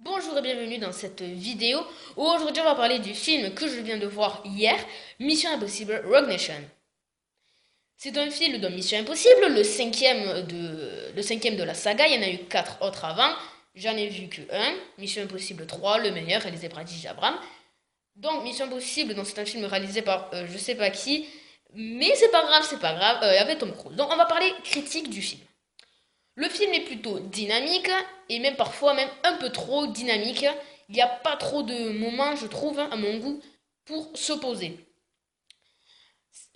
Bonjour et bienvenue dans cette vidéo où aujourd'hui on va parler du film que je viens de voir hier, Mission Impossible Rogue Nation. C'est un film de Mission Impossible, le cinquième de la saga, il y en a eu 4 autres avant, j'en ai vu que un, Mission Impossible 3, le meilleur, réalisé par J.J. Abrams. Donc Mission Impossible, donc c'est un film réalisé par je sais pas qui, mais c'est pas grave, avec Tom Cruise. Donc on va parler critique du film. Le film est plutôt dynamique et même parfois même un peu trop dynamique. Il n'y a pas trop de moments, je trouve, à mon goût, pour s'opposer.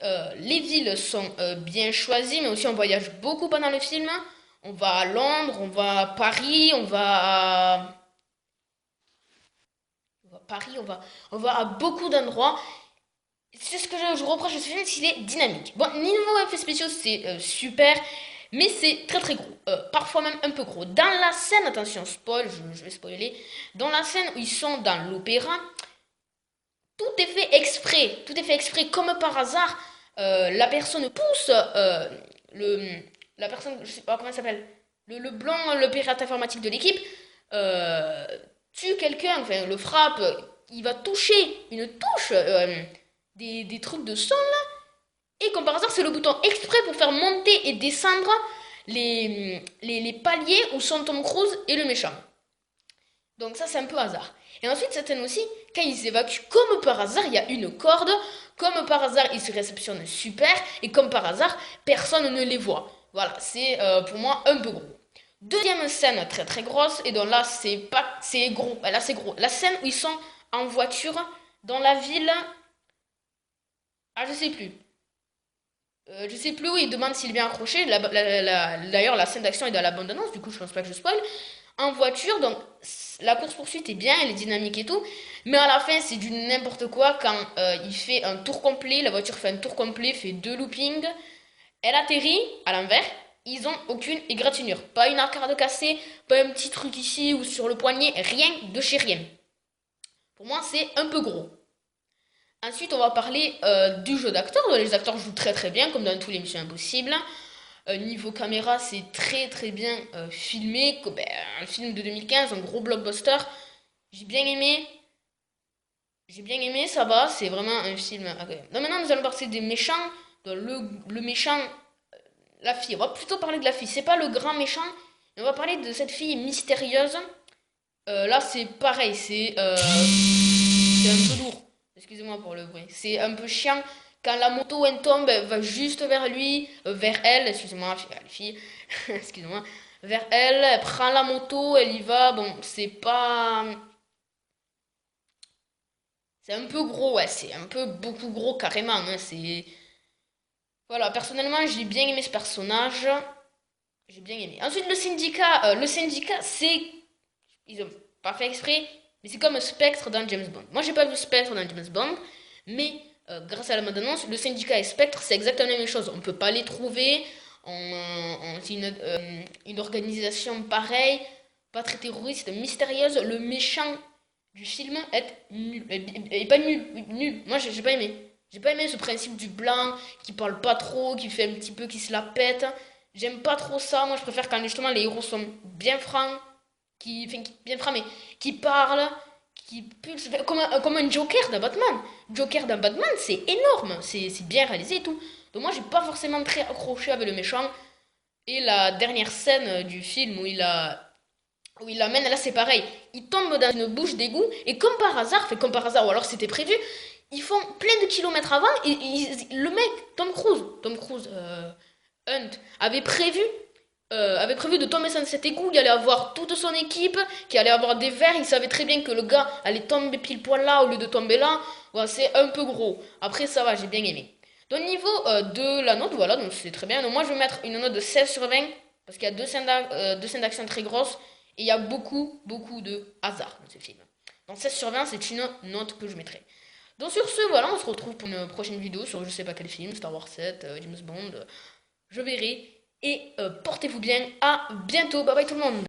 Les villes sont bien choisies, mais aussi on voyage beaucoup pendant le film. On va à Londres, on va à Paris, on va à beaucoup d'endroits. C'est ce que je reproche à ce film, c'est qu'il est dynamique. Bon, niveau effets spéciaux, c'est super. Mais c'est très très gros, parfois même un peu gros. Dans la scène, attention, spoil, je vais spoiler. Dans la scène où ils sont dans l'opéra, tout est fait exprès, comme par hasard. La personne pousse la personne, je sais pas comment elle s'appelle, le blanc, le pirate informatique de l'équipe, euh, tue quelqu'un, enfin le frappe, il va toucher une touche, des trucs de son. Et comme par hasard, c'est le bouton exprès pour faire monter et descendre les paliers où sont Tom Cruise et le méchant. Donc ça, c'est un peu hasard. Et ensuite, cette scène aussi, quand ils évacuent, comme par hasard, il y a une corde. Comme par hasard, ils se réceptionnent super. Et comme par hasard, personne ne les voit. Voilà, c'est pour moi un peu gros. Deuxième scène très très grosse. Et donc là, c'est gros. Là, c'est gros. La scène où ils sont en voiture dans la ville. Ah, je sais plus où il demande s'il est bien accroché. D'ailleurs, la scène d'action est dans l'abondance, du coup, je pense pas que je spoil. En voiture, donc la course-poursuite est bien, elle est dynamique et tout. Mais à la fin, c'est du n'importe quoi quand il fait un tour complet. La voiture fait un tour complet, fait deux loopings. Elle atterrit à l'envers. Ils ont aucune égratignure. Pas une arcade cassée, pas un petit truc ici ou sur le poignet, rien de chez rien. Pour moi, c'est un peu gros. Ensuite, on va parler du jeu d'acteurs. Les acteurs jouent très très bien, comme dans tous les Missions Impossibles. Niveau caméra, c'est très très bien filmé. Ben, un film de 2015, un gros blockbuster. J'ai bien aimé. J'ai bien aimé, ça va. C'est vraiment un film agréable. Donc maintenant, nous allons parler des méchants. Donc, le méchant, la fille. On va plutôt parler de la fille. C'est pas le grand méchant, mais on va parler de cette fille mystérieuse. Là, c'est pareil. C'est un peu lourd. Excusez-moi pour le bruit. C'est un peu chiant. Quand la moto elle tombe, elle va juste vers lui, vers elle, excusez-moi, les filles, excusez-moi, vers elle, elle prend la moto, elle y va. Bon, c'est pas. C'est un peu gros, ouais, c'est un peu beaucoup gros carrément. Hein, c'est. Voilà, personnellement, j'ai bien aimé ce personnage. J'ai bien aimé. Ensuite, le syndicat, c'est. Ils ont pas fait exprès, mais c'est comme un Spectre dans James Bond. Moi, j'ai pas vu Spectre dans James Bond, mais grâce à la bande-annonce, le syndicat et Spectre, c'est exactement la même chose. On peut pas les trouver. C'est une organisation pareille, pas très terroriste, mystérieuse. Le méchant du film est nul. Et pas nul, nul. Moi, j'ai pas aimé. J'ai pas aimé ce principe du blanc qui parle pas trop, qui fait un petit peu qui se la pète. J'aime pas trop ça. Moi, je préfère quand justement les héros sont bien francs, bien framé, qui parle, qui pulse, comme un Joker d'un Batman. Joker d'un Batman, c'est énorme, c'est bien réalisé et tout. Donc moi, j'ai pas forcément très accroché avec le méchant. Et la dernière scène du film où il l'amène, là c'est pareil. Il tombe dans une bouche d'égout et comme par hasard, ou alors c'était prévu, ils font plein de kilomètres avant et, le mec, Tom Cruise, Hunt, avait prévu de tomber dans cet égout, il allait avoir toute son équipe, qui allait avoir des verres, il savait très bien que le gars allait tomber pile poil là au lieu de tomber là. Voilà, c'est un peu gros. Après ça va, j'ai bien aimé. Donc niveau de la note, voilà, donc c'est très bien. Donc moi je vais mettre une note de 16 sur 20, parce qu'il y a deux scènes d'action très grosses, et il y a beaucoup, beaucoup de hasard dans ce film. Donc 16 sur 20, c'est une note que je mettrai. Donc sur ce, voilà, on se retrouve pour une prochaine vidéo sur je sais pas quel film, Star Wars 7, James Bond, je verrai. Et portez-vous bien, à bientôt, bye bye tout le monde.